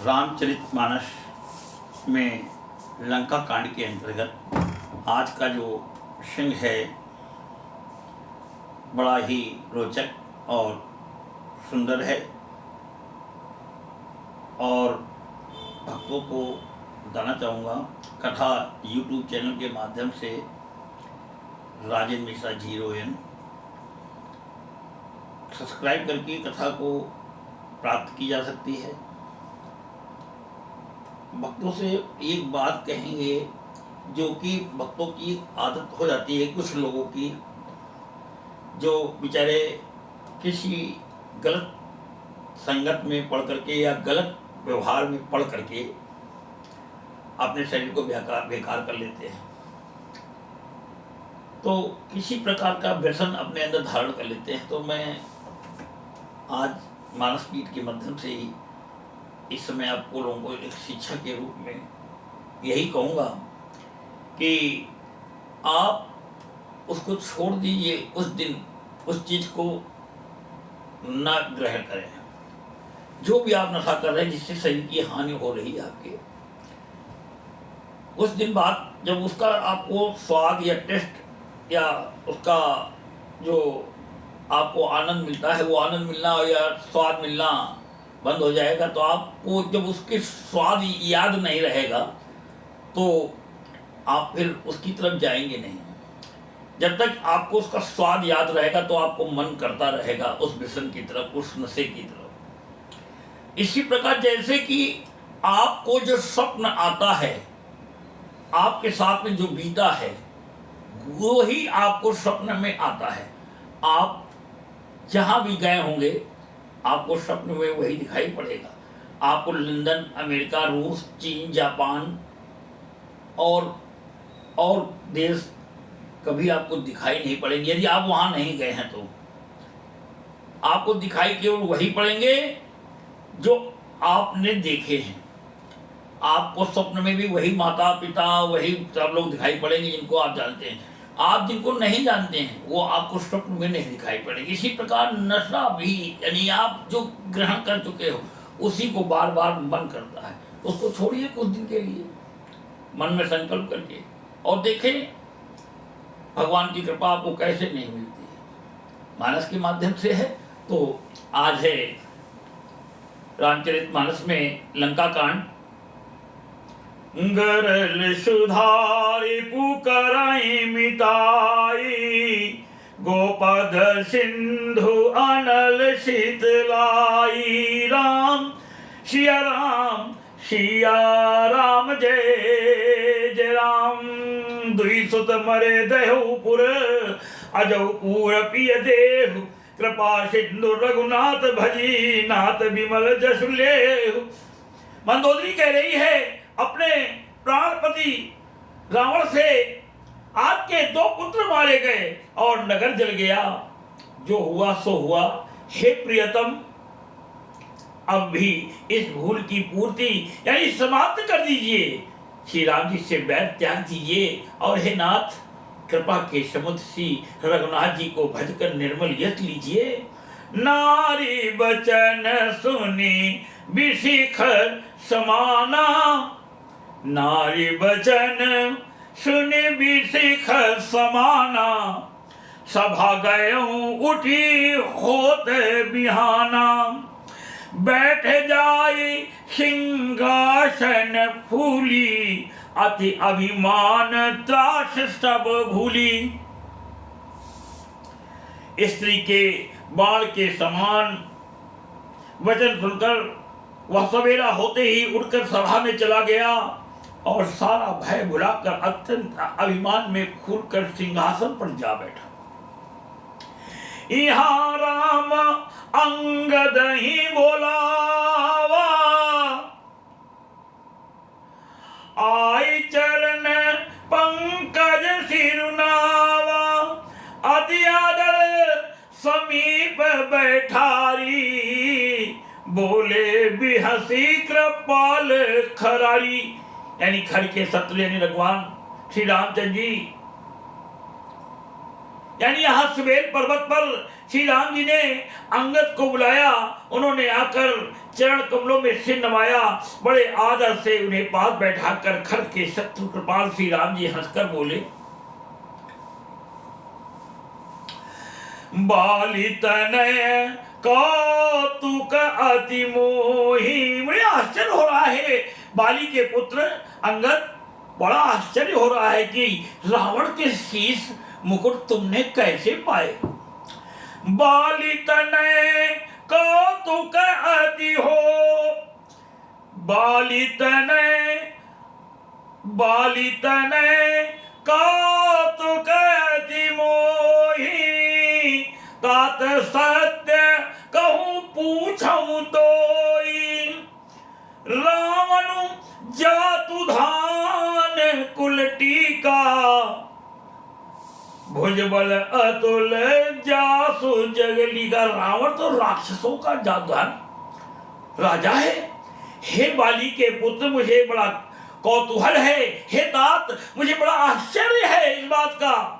रामचरितमानस में लंका कांड के अंतर्गत आज का जो प्रसंग है बड़ा ही रोचक और सुंदर है और भक्तों को बताना चाहूँगा। कथा YouTube चैनल के माध्यम से राजेंद्र मिश्रा 0N सब्सक्राइब करके कथा को प्राप्त की जा सकती है। भक्तों से एक बात कहेंगे जो कि भक्तों की आदत हो जाती है, कुछ लोगों की जो बेचारे किसी गलत संगत में पढ़ करके या गलत व्यवहार में पढ़ करके अपने शरीर को बेकार कर लेते हैं, तो किसी प्रकार का व्यसन अपने अंदर धारण कर लेते हैं। तो मैं आज मानस पीठ के माध्यम से ही इस समय आपको लोगों को एक शिक्षा के रूप में यही कहूँगा कि आप उसको छोड़ दीजिए, उस दिन उस चीज़ को ना ग्रहण करें। जो भी आप नशा कर रहे हैं जिससे शरीर की हानि हो रही है आपके, उस दिन बाद जब उसका आपको स्वाद या टेस्ट या उसका जो आपको आनंद मिलता है वो आनंद मिलना या स्वाद मिलना बंद हो जाएगा, तो आपको जब उसके स्वाद याद नहीं रहेगा तो आप फिर उसकी तरफ जाएंगे नहीं। जब तक आपको उसका स्वाद याद रहेगा तो आपको मन करता रहेगा उस व्यसन की तरफ, उस नशे की तरफ। इसी प्रकार जैसे कि आपको जो स्वप्न आता है, आपके साथ में जो बीता है वो ही आपको स्वप्न में आता है। आप जहाँ भी गए होंगे आपको स्वप्न में वही दिखाई पड़ेगा। आपको लंदन, अमेरिका, रूस, चीन, जापान और देश कभी आपको दिखाई नहीं पड़ेंगे। यदि आप वहाँ नहीं गए हैं तो आपको दिखाई केवल वही पड़ेंगे जो आपने देखे हैं। आपको स्वप्न में भी वही माता पिता, वही सब लोग दिखाई पड़ेंगे जिनको आप जानते हैं। आप जिनको नहीं जानते हैं वो आपको स्वप्न में नहीं दिखाई पड़ेंगे। इसी प्रकार नशा भी, यानी आप जो ग्रहण कर चुके हो उसी को बार बार मन करता है। उसको छोड़िए कुछ दिन के लिए मन में संकल्प करके और देखें भगवान की कृपा आपको कैसे नहीं मिलती है। मानस के माध्यम से है। तो आज है रामचरितमानस में लंका कांड। गरल सुधारि पुकराई मिताई, गोपद सिंधु अनल शीतलाई। राम सिया राम, सिया राम जय जय राम। दुई सुत मरे दहुपुर, अजौपुर पिय देहु। कृपा सिंधु रघुनाथ भजी, नाथ विमल जसु लेहु। मंदोदरी कह रही है अपने प्राणपति रावण से आपके 2 पुत्र मारे गए और नगर जल गया। जो हुआ सो हुआ। हे प्रियतम, अब भी इस भूल की पूर्ति यानी समाप्त कर दीजिए। श्री राम जी से बैर त्याग दीजिए और हे नाथ, कृपा के समुद्र सी रघुनाथ जी को भजकर निर्मल यश लीजिए। नारी बचन सुनी विशिखर समाना, नारी बचन सुनि विशिखर समाना। सभा गयऊँ उठी होत बिहाना, बैठ जाई सिंहासन फूली। अति अभिमान त्रास सब भूली। स्त्री के बाण के समान वचन सुनकर वह सवेरा होते ही उठकर सभा में चला गया और सारा भय भुलाकर अत्यंत अभिमान में खुलकर सिंहासन पर जा बैठा। यहाँ राम अंगद ही बोलावा, आई चरण पंकज सिरुनावा। अति आदर समीप बैठारी, बोले बिहसी कृपाल खरारी। यानी खर के शत्रु यानी भगवान श्री रामचंद्र जी यानी यहाँ सुबेल पर्वत पर श्री राम जी ने अंगद को बुलाया। उन्होंने आकर चरण कमलों में सिर नवाया, बड़े आदर से उन्हें पास बैठाकर खर के शत्रु कृपाल श्री राम जी हंसकर बोले, बाली तनय कौतुक अति मोही। बड़े आश्चर्य हो रहा है, बाली के पुत्र अंगद, बड़ा आश्चर्य हो रहा है कि रावण के शीश मुकुट तुमने कैसे पाए। बाली तनय कौतुक अति हो, बाली तनय कौतुक अति मोही, तात सत्य कहूँ पूछूं तोई, रावण जातु धान कुल टीका, भुजबल अतुल जासु जगली का। रावण तो राक्षसों का जादूगर राजा है। हे बाली के पुत्र, मुझे बड़ा कौतूहल है, हे तात मुझे बड़ा आश्चर्य है इस बात का।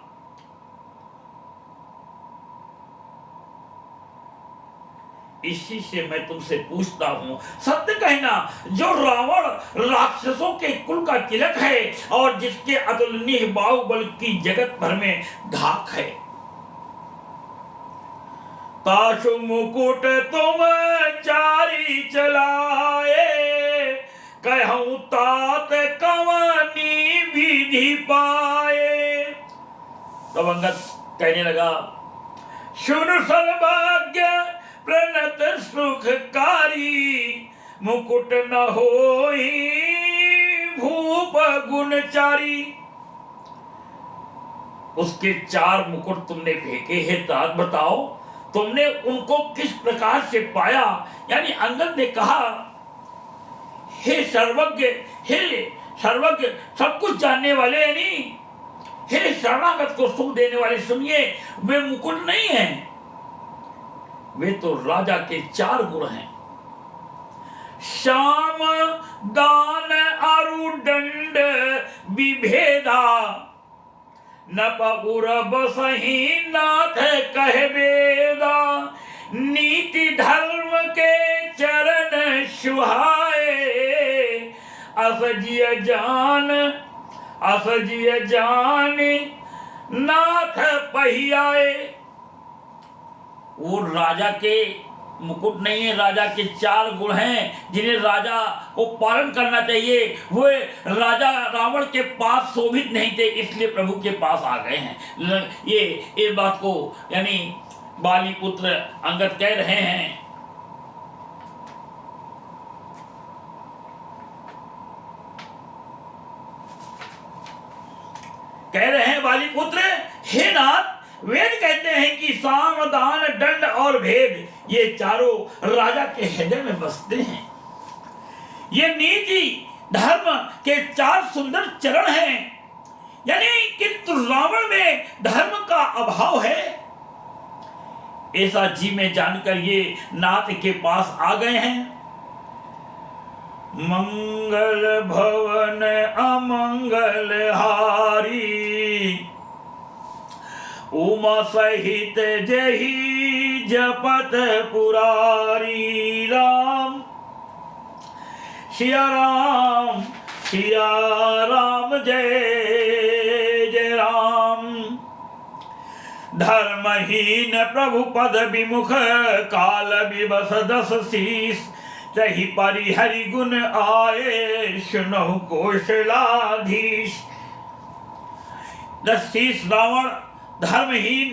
इसी से मैं तुमसे पूछता हूं, सत्य कहना, जो रावण राक्षसों के कुल का तिलक है और जिसके अतुलनीय बाहुबल की जगत भर में धाक है, ताशु मुकुट तुम चारी चलाए, कहूं तात कवनी विधि पाए। तब अंगद कहने लगा, सुन सर्वज्ञ प्रणत सुखकारी, मुकुट न होई भूप गुणचारी। उसके 4 मुकुट तुमने फेंके हैं, तात बताओ तुमने उनको किस प्रकार से पाया। यानी अंगद ने कहा, हे सर्वज्ञ, सब कुछ जानने वाले, यानी हे शरणागत को सुख देने वाले, सुनिए, वे मुकुट नहीं हैं, वे तो राजा के 4 गुण हैं, श्याम दान अरु दंड विभेदा, नपुर बसही नाथ कह वेदा, नीति धर्म के चरण सुहाए, असजिय जान नाथ पहियाए। वो राजा के मुकुट नहीं है, राजा के 4 गुण हैं जिन्हें राजा को पालन करना चाहिए। वे राजा रावण के पास शोभित नहीं थे, इसलिए प्रभु के पास आ गए हैं। ये बात को यानी बाली पुत्र अंगद कह रहे हैं। कह रहे हैं बाली पुत्र, हे नाथ, वेद कहते हैं कि साम दान दंड और भेद, ये चारों राजा के हृदय में बसते हैं। ये नीति धर्म के 4 सुंदर चरण हैं। यानी किंतु रावण में धर्म का अभाव है, ऐसा जी में जानकर ये नाथ के पास आ गए हैं। मंगल भवन अमंगल हारी, उमा सहित जही जपत पुरारी, राम सिया राम जय जय राम। धर्महीन प्रभु पद विमुख, काल विवश 10 शीस, तही परि हरि गुण आए, सुनहु कौशलाधीश। 10 शीस रावण धर्महीन,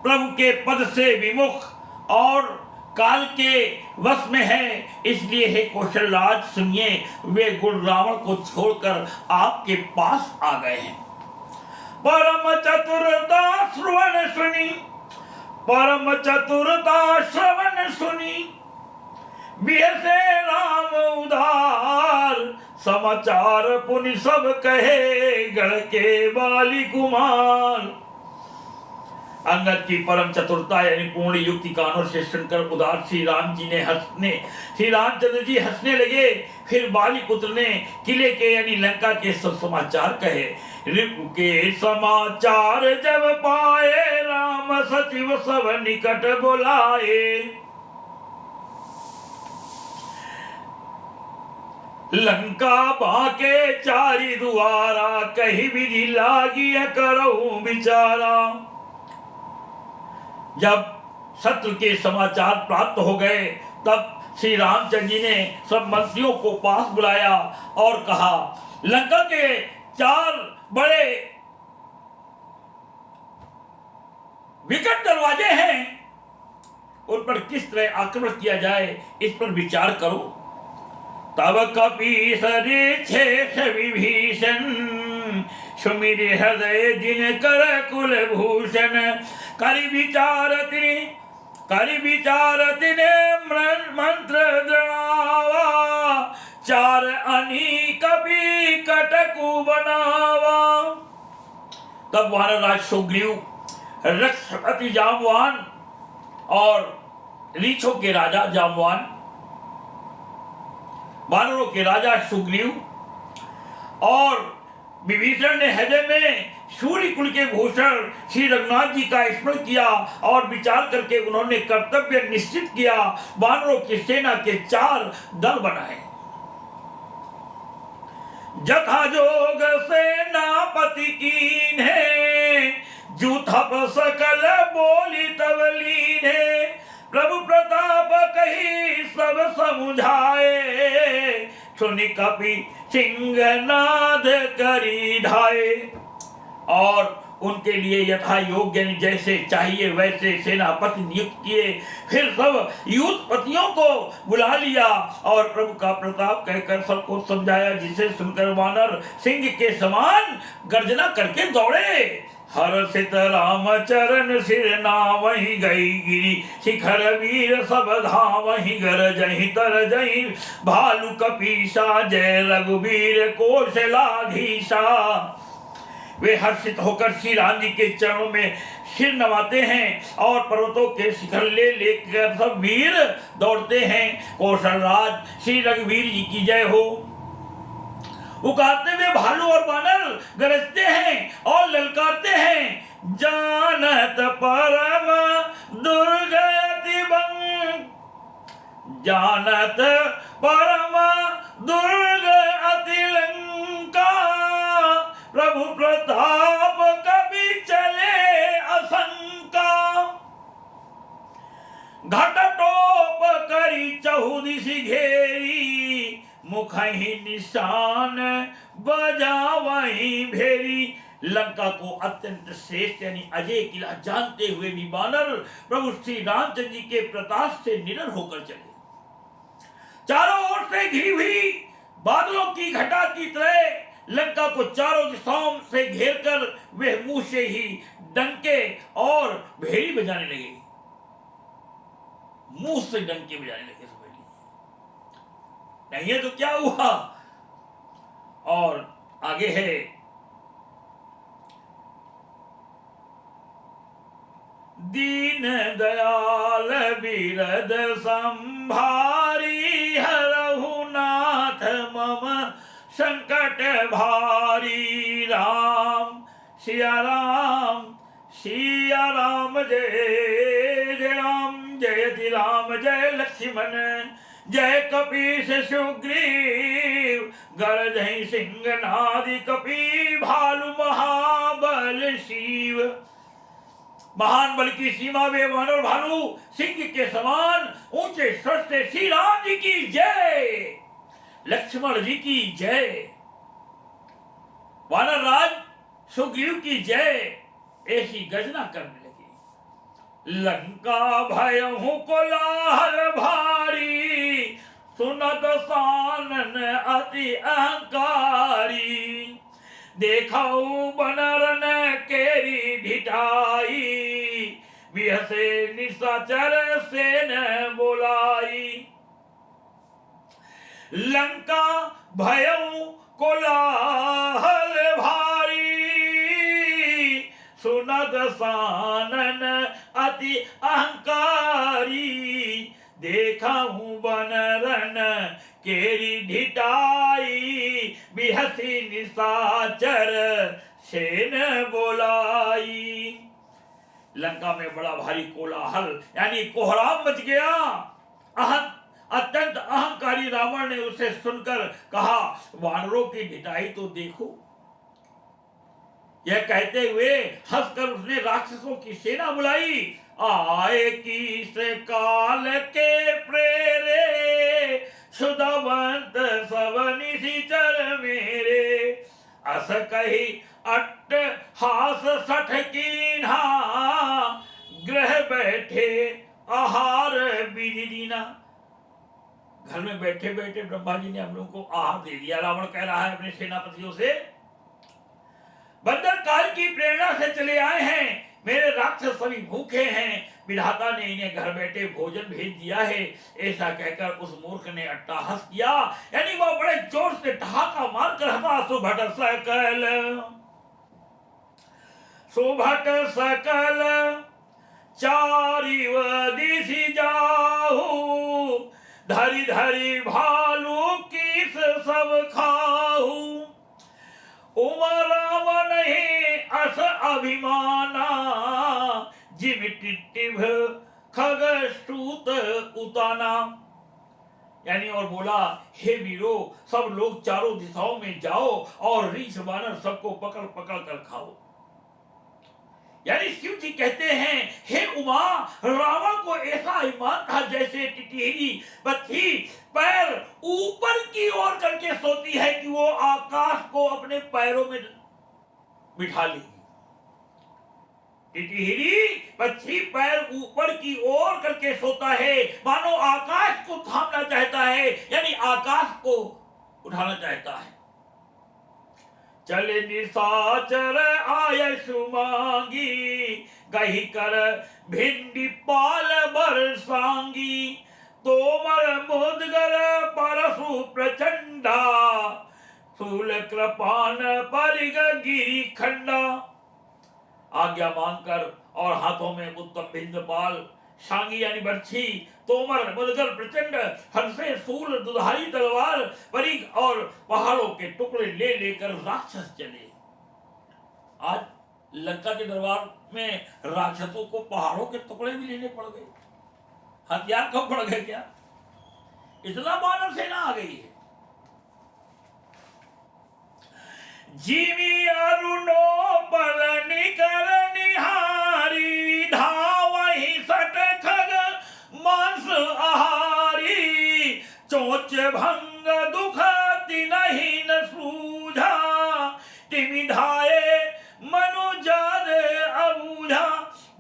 प्रभु के पद से विमुख और काल के वश में है, इसलिए हे कौशलराज सुनिए, वे गुण रावण को छोड़कर आपके पास आ गए हैं। परम चतुरता श्रवण सुनी, परम चतुरता श्रवण सुनी, बिहसे राम उधार, समाचार पुनि सब कहे, गढ़ के बाली कुमार। अंगद की परम चतुरता यानी पूर्ण युक्ति कानों से सुनकर उदार श्री रामचंद्र जी हंसने लगे। फिर बाली पुत्र ने किले के यानी लंका के सब समाचार कहे। रिपु के समाचार जब पाए, राम सचिव सब निकट बुलाए। लंका बाके चारि दुआरा, कही विधि लागी करऊं विचारा। जब शत्रु के समाचार प्राप्त हो गए, तब श्री रामचंद्र जी ने सब मंत्रियों को पास बुलाया और कहा, लंका के 4 बड़े विकट दरवाजे हैं, उन पर किस तरह आक्रमण किया जाए, इस पर विचार करो। तब कपीस ऋक्षेष विभीषण, सुमिर हृदय जिनकर कुलभूषण। करि विचार तिने मंत्र जणावा, 4 अनी कपि कटकु बनावा। तब वानरराज सुग्रीव, रक्षपति जाम्बवान और रीछों के राजा जाम्बवान, वानरों के राजा सुग्रीव और विभीषण ने हृदय में सूर्य कुल के भूषण श्री रघुनाथ जी का स्मरण किया और विचार करके उन्होंने कर्तव्य निश्चित किया। वानरों की सेना के 4 दल बनाए। जथा जोग सेनापति कीन्हे, जूथप सकल बोली तब लीन्हे। प्रभु प्रताप कही सब समुझाए, सुनि कपि सिंहनाद करी ढाए। और उनके लिए यथा योग्य जैसे चाहिए वैसे सेनापति नियुक्त किए। फिर सब युद्धपतियों को बुला लिया और प्रभु का प्रताप कहकर सबको समझाया, जिसे सुनकर वानर सिंह के समान गर्जना करके दौड़े। हर्षित राम चरण सिर नावहि गई गिरी, शिखर वीर सब धावहि गरजहि तरजहि। भालु कपीसा जय रघुवीर कौशलाधीशा। वे हर्षित होकर श्री राम जी के चरणों में सिर नवाते हैं और पर्वतों के शिखर ले लेकर सब वीर दौड़ते हैं। कौशल राज श्री रघुवीर जी की जय हो। उकारते हुए भालू और बानर गरजते हैं और ललकारते हैं। जानत परम दुर्गति बंग, जानत परम दुर्ग अति लंका। प्रभु प्रताप कभी चले असंका। घटटोप करी चहुदिशि घेरी, मुखहि निशान बजावहि भेरी। लंका को अत्यंत श्रेष्ठ यानी अजय किला जानते हुए भी वानर प्रभु श्री रामचंद्र जी के प्रताप से निडर होकर चले। चारों ओर से घिरी हुई बादलों की घटा की तरह लंका को चारों दिशाओं से घेरकर वे मुंह से ही डंके और भेरी बजाने लगे। मुंह से डंके बजाने लगे। नहीं है तो क्या हुआ? और आगे है, दीन दयाल बिरद संभारी, हरहु नाथ मम संकट भारी। राम सिया राम जय जय राम, जयति राम जय लक्ष्मण, जय कपीस सुग्रीव। गरजहि सिंहनादि कपि, भालु महाबल शिव। महान बल की सीमा में वानर भालू सिंह के समान ऊंचे स्वर से श्री राम जी की जय, लक्ष्मण जी की जय, वानर राज सुग्रीव की जय ऐसी गर्जना करने लगे। लंका भयहु कोलाहल भारी, सुनत सानन अति अहंकारी। देखौ बनरन केरी ढिठाई, बिहसे निशाचर सेन बोलाई। लंका भयउ कोलाहल भारी, सुनत सानन अति अहंकारी। देखहु बनरन केरी ढिठाई, बिहसी निशाचर सेन बोलाई। लंका में बड़ा भारी कोलाहल यानी कोहराम मच गया। अत्यंत अहंकारी रावण ने उसे सुनकर कहा, वानरों की ढिठाई तो देखो। यह कहते हुए हंसकर उसने राक्षसों की सेना बुलाई। आए किस काल के प्रेरे, सुधवंत सब निशिचर मेरे। अस कही अट्ट हास सठ कीन्हा, ग्रह बैठे आहार बीज दीना। घर में बैठे बैठे ब्रह्मा जी ने हम लोग को आहार दे दिया। रावण कह रहा है अपने सेनापतियों से, बंदर काल की प्रेरणा से चले आए हैं, मेरे राक्षस सभी भूखे हैं, विधाता ने इन्हें घर बैठे भोजन भेज दिया है। ऐसा कहकर उस मूर्ख ने अट्टहास किया, यानी वह बड़े जोर से ठहाका मारकर हंसा। सुभट सकल चारिव दिशि जाहू, धरी धरी भालू किस सब खाहू। उमरावन ही अस अभिमाना, जिम टिट्टिभ खगस्तूत उताना। यानी और बोला, हे वीरो, सब लोग चारों दिशाओं में जाओ और रीछ बानर सबको पकड़ पकड़ कर खाओ। यानी शिव जी कहते हैं, हे उमा, रावण को ऐसा ईमान था जैसे टिटहरी बत्ती पैर ऊपर की ओर करके सोती है कि वो आकाश को अपने पैरों में बिठा लेगी। टिटहरी बत्ती पैर ऊपर की ओर करके सोता है, मानो आकाश को थामना चाहता है, यानी आकाश को उठाना चाहता है। चले निशाचर आय सुमांगी, गही कर भिंडी पाल बरसांगी। तोमर मुदगर परशु प्रचंडा, शूल कृपान परिग गिरी खंडा। आज्ञा मांगकर और हाथों में उत्तम भिंडपाल, शांगी यानी बर्छी, तोमर मुदगर प्रचंड, हंसे सूल दुधारी तलवार, परिग और पहाड़ों के टुकड़े ले लेकर राक्षस चले। आज लंका के दरबार में राक्षसों को पहाड़ों के टुकड़े भी लेने पड़ गए। हथियार कब पड़ गए क्या? इतना मानव सेना आ गई है। जीवी अरुणो पर निकर निहारी, धावहि सट खग मांस आहारी। चोच भंग दुख तिनहि न सूझा, तिमिधाये मनुजाद अबूझा।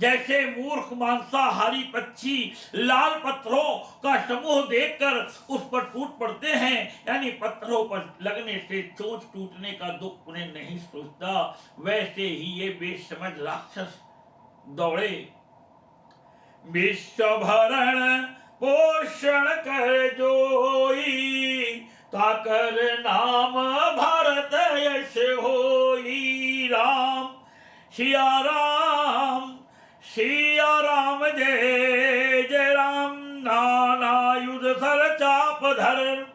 जैसे मूर्ख मांसाहारी पक्षी लाल पत्थरों का समूह देखकर उस पर टूट पड़ते हैं, यानी पत्थरों पर लगने से चोंच टूटने का दुख उन्हें नहीं सोचता, वैसे ही ये बेसमझ राक्षस दौड़े। विश्व भरण पोषण कर जोई, ताकर नाम भारत यश होई। राम सिया राम, सिया राम जय जय राम। नाना युध सर चाप धर,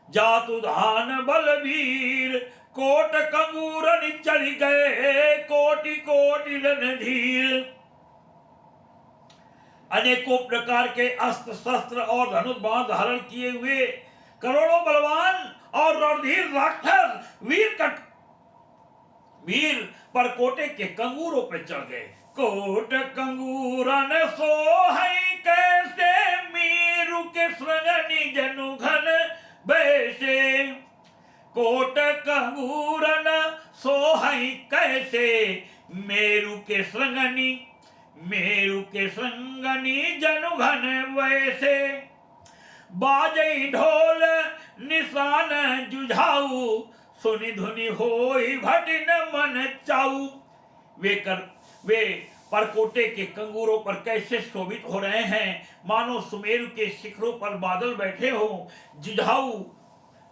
जातु धान बलवीर। कोट कंगूरन चढ़ गए, कोटि कोटि रणधीर। अनेकों प्रकार के अस्त्र शस्त्र और धनुष बाण धारण किए हुए करोड़ों बलवान और रणधीर राक्षस वीर पर कोटे के कंगूरों पे चढ़ गए। कोट कंगूरन सोहै कैसे, मीरु के श्रृंगनि जनु घन बैसे। कोट कंगूरन सोहै कैसे, मेरु के श्रृंगनि जनु घन वैसे। बाजई ढोल निशान जुझाऊ, सुनि धुनि होई भटिन मन चाऊ। वे परकोटे के कंगूरों पर कैसे शोभित हो रहे हैं, मानो सुमेरु के शिखरों पर बादल बैठे हो। जुझाऊ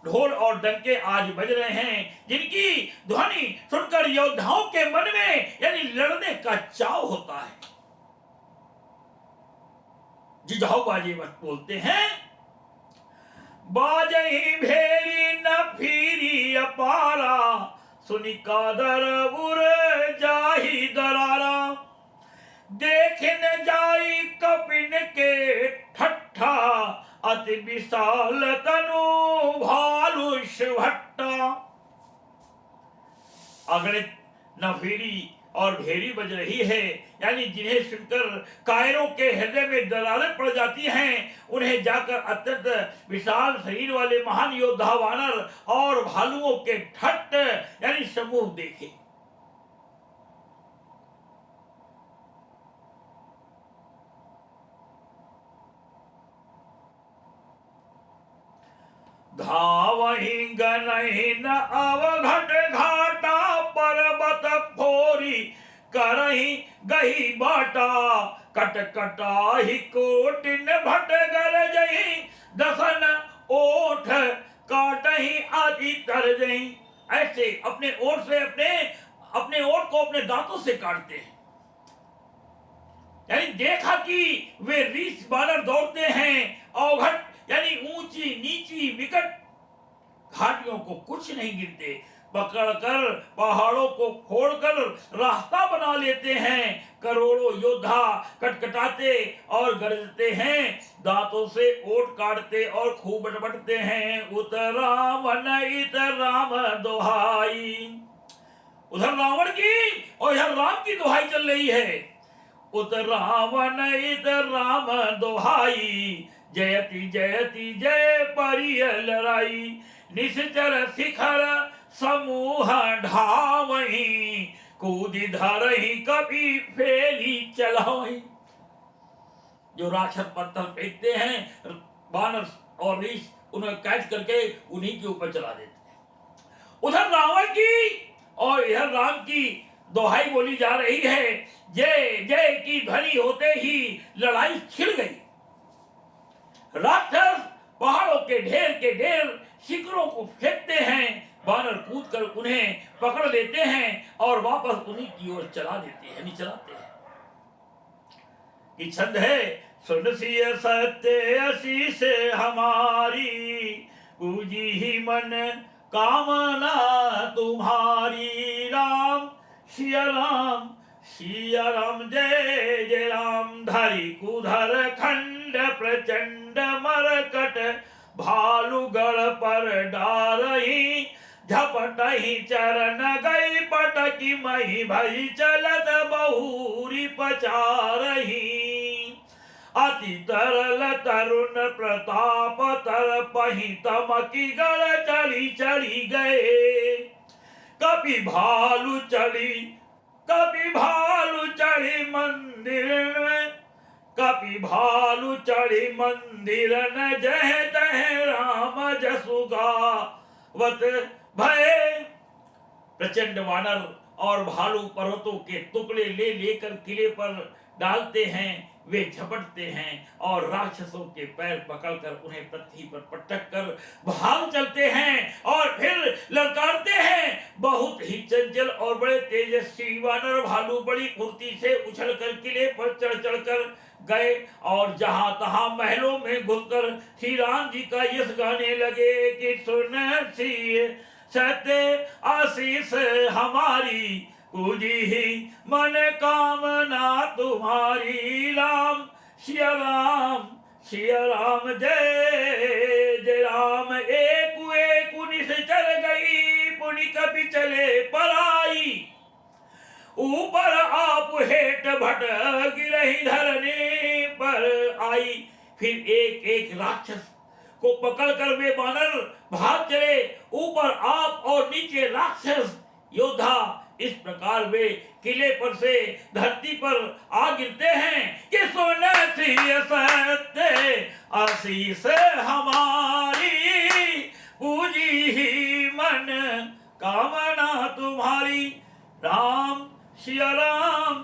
ढोल और डंके आज बज रहे हैं, जिनकी ध्वनि सुनकर योद्धाओं के मन में यानी लड़ने का चाव होता है। जुझाऊ बाजे बोलते हैं, बाजही भेरी न फिरी अपारा, सुनि कादर उर जाहि दरारा, देखने जाई कपिन के ठट्ठा, अति विशाल तनु भालुष भट्टा। अगणित नफीरी और भेरी बज रही है, यानी जिन्हें सुनकर कायरों के हृदय में दरारें पड़ जाती हैं, उन्हें जाकर अत्यंत विशाल शरीर वाले महान योद्धा वानर और भालुओं के ठट्ट यानी समूह देखे। धावहि गनहि न अवघट घाटा, पर्वत फोरी करहि गही बाटा, कटकटाहि कोटिन भट गरजहि, दसन ओठ काटहि आदि तरजहि। ऐसे अपने ओठ से अपने ओठ को अपने दांतों से काटते हैं। यानी देखा कि वे रीछ बानर दौड़ते हैं, अवघट यानी ऊंची नीची विकट घाटियों को कुछ नहीं गिनते, पकड़कर पहाड़ों को फोड़कर रास्ता बना लेते हैं। करोड़ों योद्धा कटकटाते और गरजते हैं, दांतों से ओट काटते और खूब बटबटते हैं। उतर रावण इत राम दोहाई, उधर रावण की और इधर राम की दोहाई चल रही है। उतर रावण इत राम दोहाई, जयति जयति जय परिय लड़ाई, निश्चर शिखर समूह ढावही, कूदी धरही कभी फेरी चलावही। जो राक्षस पत्थर फेंकते हैं, बानर और रीछ उन्हें कैच करके उन्हीं के ऊपर चला देते हैं। उधर रावण की और इधर राम की दोहाई बोली जा रही है। जय जय की ध्वनि होते ही लड़ाई छिड़ गई। राक्षस पहाड़ों के ढेर शिखरों को फेंकते हैं, बानर कूद कर उन्हें पकड़ लेते हैं और वापस उन्हीं की ओर चला देते हैं, नहीं चलाते हैं। कि छंद है सुन सिय सत्य आशीष हमारी, पूजी ही मन कामना तुम्हारी। राम सिया राम जय जय राम, धरी कुधर खंड प्रचंड मरकट, भालुगढ़ पर डारही, झपटही चरण गई पटकी मही, भई चलत बहुरी पचारही। अति तरल तरुण प्रताप तरपहि, तमकी गढ़ चढ़ी गए। कभी भालू चढ़ी मंदिर में, कभी भालू चढ़ी मंदिर न, जह तह राम जसु गावत भय। प्रचंड वानर और भालू पर्वतों के टुकड़े ले लेकर किले पर डालते हैं। वे झपटते हैं और राक्षसों के पैर पकड़कर उन्हें पृथ्वी पर पटक कर भाग चलते हैं और फिर ललकारते हैं। बहुत ही चंचल और बड़े तेजस्वी वानर भालू बड़ी फुर्ती से उछलकर किले पर चढ़ कर गए और जहां तहां महलों में घुसकर श्री राम जी का यश गाने लगे कि सुन सी सत्य आशीष हमारी, पूजी ही मन कामना तुम्हारी। राम सिया राम जय जय राम। एक निश्चर गई, पुनि कभी चले पराई। ऊपर आप हेठ भट गिरही, धरने पर आई। फिर एक राक्षस को पकड़कर वे बानर भाग चले। ऊपर आप और नीचे राक्षस योद्धा। इस प्रकार वे किले पर से धरती पर आ गिरते हैं कि सुन सिय सत्य आशीष हमारी, पूजी ही मन कामना तुम्हारी। राम सिया राम